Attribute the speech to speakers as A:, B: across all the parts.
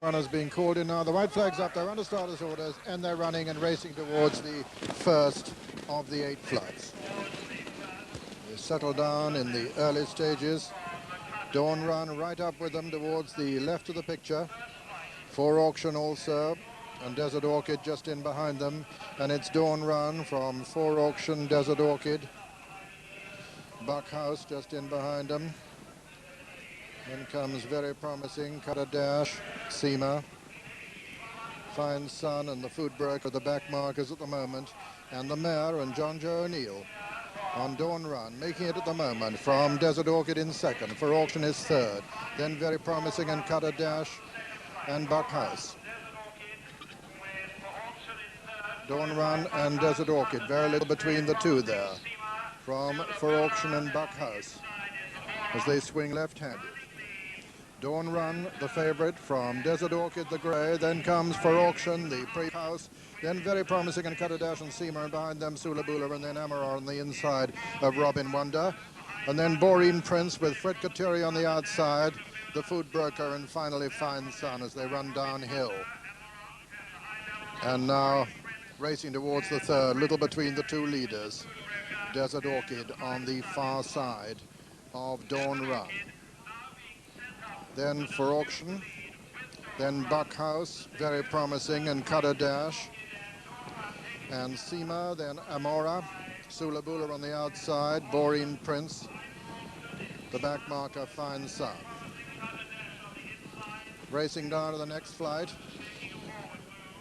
A: Runners being called in now. The white flag's up, they're under starters orders, and they're running and racing towards the first of the 8 flights. They settle down in the early stages. Dawn Run right up with them towards the left of the picture. For Auction also, and Desert Orchid just in behind them. And it's Dawn Run from For Auction, Desert Orchid. Buckhouse just in behind them. Then comes Very Promising, Cut a Dash, Seema, Fine Sun, and the Food Broker, the back markers at the moment, and the mare and John Joe O'Neill on Dawn Run, making it at the moment from Desert Orchid in second. For Auction is third. Then Very Promising and Cut a Dash and Buckhouse. Dawn Run and Desert Orchid, very little between the two there, from For Auction and Buckhouse, as they swing left-handed. Dawn Run, the favourite, from Desert Orchid, the grey. Then comes For Auction, the pre-house. Then Very Promising and Cut a Dash and Seema, and behind them Sula Bula, and then Amara on the inside of Robin Wonder. And then Boreen Prince with Fred Kateri on the outside, the Food Broker, and finally Fine Sun as they run downhill. And now racing towards the third, little between the two leaders. Desert Orchid on the far side of Dawn Run. Then For Auction, then Buckhouse, Very Promising, and Cut a Dash, and Seema, then Amora, Sula Bula on the outside, Boreen Prince, the back marker, Fine Sun. Racing down to the next flight,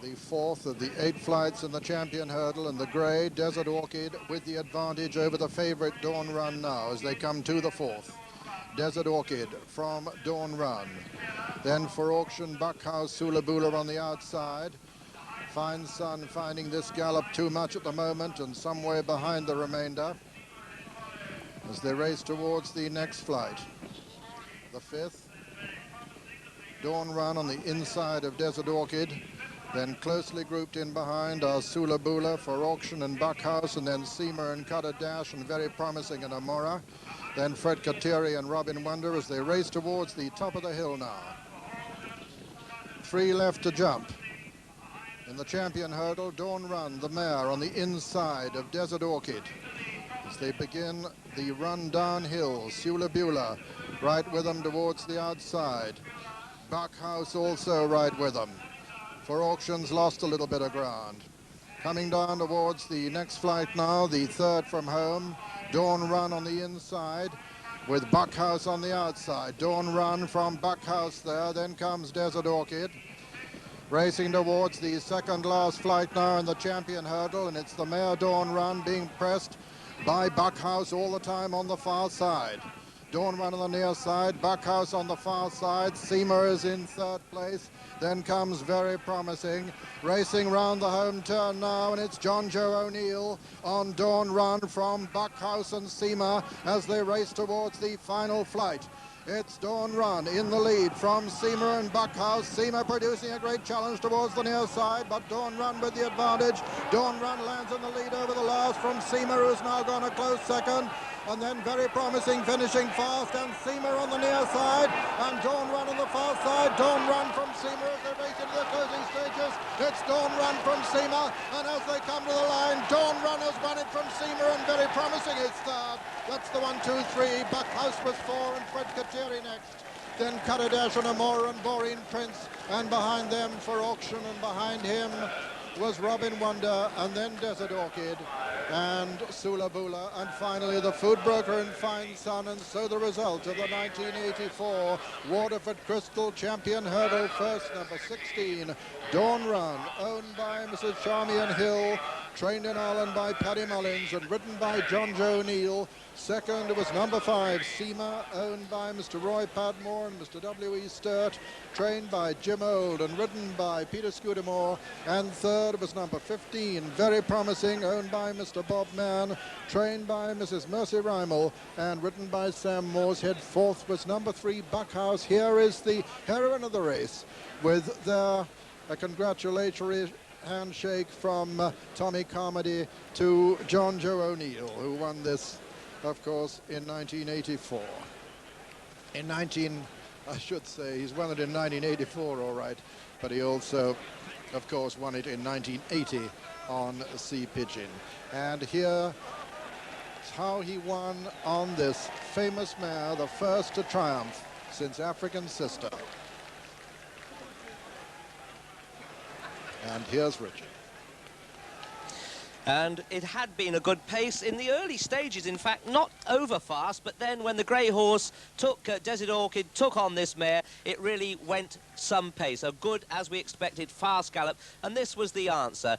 A: the fourth of the 8 flights in the champion hurdle, and the grey, Desert Orchid, with the advantage over the favourite Dawn Run now as they come to the fourth. Desert Orchid from Dawn Run. Then For Auction, Buckhouse, Sula Bula on the outside. Fine Sun finding this gallop too much at the moment and somewhere behind the remainder as they race towards the next flight. The fifth, Dawn Run on the inside of Desert Orchid. Then closely grouped in behind are Sula Bula, For Auction, and Buckhouse, and then Seema and Cut a Dash and Very Promising and Amora. Then Fred Kateri and Robin Wonder as they race towards the top of the hill now. 3 left to jump. In the champion hurdle, Dawn Run, the mare, on the inside of Desert Orchid. As they begin the run downhill, Sula Bula right with them towards the outside. Buckhouse also right with them. For Auction's lost a little bit of ground. Coming down towards the next flight now, the third from home. Dawn Run on the inside with Buckhouse on the outside. Dawn Run from Buckhouse there. Then comes Desert Orchid. Racing towards the second last flight now in the champion hurdle, and it's the mare Dawn Run being pressed by Buckhouse all the time on the far side. Dawn Run on the near side, Buckhouse on the far side. Seema is in third place. Then comes Very Promising. Racing round the home turn now, and it's John Joe O'Neill on Dawn Run from Buckhouse and Seema as they race towards the final flight. It's Dawn Run in the lead from Seema and Buckhouse. Seema producing a great challenge towards the near side, but Dawn Run with the advantage. Dawn Run lands in the lead over the last from Seema, who's now gone a close second. And then Very Promising finishing fast, and Seema on the near side, and Dawn Run on the far side. Dawn Run from Seema as they race into the closing stages. It's Dawn Run from Seema, and as they come to the line, Dawn Run has won it from Seema, and Very Promising is third. That's the 1, 2, 3. Buckhouse was 4, and Fred Kateri next. Then Cut a Dash and Amora and Boreen Prince, and behind them For Auction, and behind him was Robin Wonder, and then Desert Orchid and Sula Bula, and finally the Food Broker and Fine Sun. And so the result of the 1984 Waterford Crystal Champion Hurdle, first number 16, Dawn Run, owned by Mrs. Charmian Hill, trained in Ireland by Paddy Mullins and ridden by John Joe O'Neill. Second was number 5, Seema, owned by Mr. Roy Padmore and Mr. W.E. Sturt, trained by Jim Old and ridden by Peter Scudamore. And third was number 15, Very Promising, owned by Mr. Bob Mann, trained by Mrs. Mercy Rymel and ridden by Sam Moorshead. Fourth was number 3, Buckhouse. Here is the heroine of the race with a congratulatory handshake from Tommy Carmody to John Joe O'Neill, who won this, of course, in 1984. In I should say. He's won it in 1984, all right, but he also, of course, won it in 1980 on Sea Pigeon. And here is how he won on this famous mare, the first to triumph since African Sister. And here's Richard.
B: And it had been a good pace in the early stages, in fact, not over fast, but then when the grey horse took, Desert Orchid took on this mare, it really went some pace. A good, as we expected, fast gallop, and this was the answer.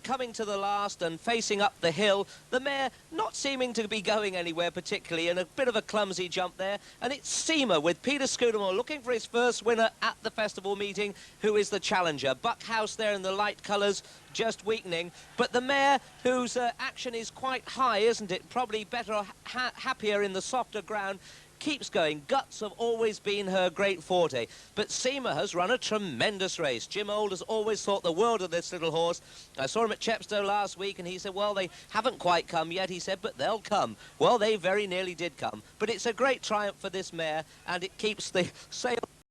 B: Coming to the last and facing up the hill, the mare not seeming to be going anywhere particularly, and a bit of a clumsy jump there, and it's Seamer with Peter Scudamore looking for his first winner at the festival meeting, who is the challenger. Buckhouse there in the light colours, just weakening, but the mare whose action is quite high, isn't it? Probably better, happier in the softer ground, keeps going. Guts have always been her great forte, but Seamer has run a tremendous race. Jim Old has always thought the world of this little horse. I saw him at Chepstow last week and he said, well, they haven't quite come yet, he said, but they'll come. Well, they very nearly did come, but it's a great triumph for this mare and it keeps the sale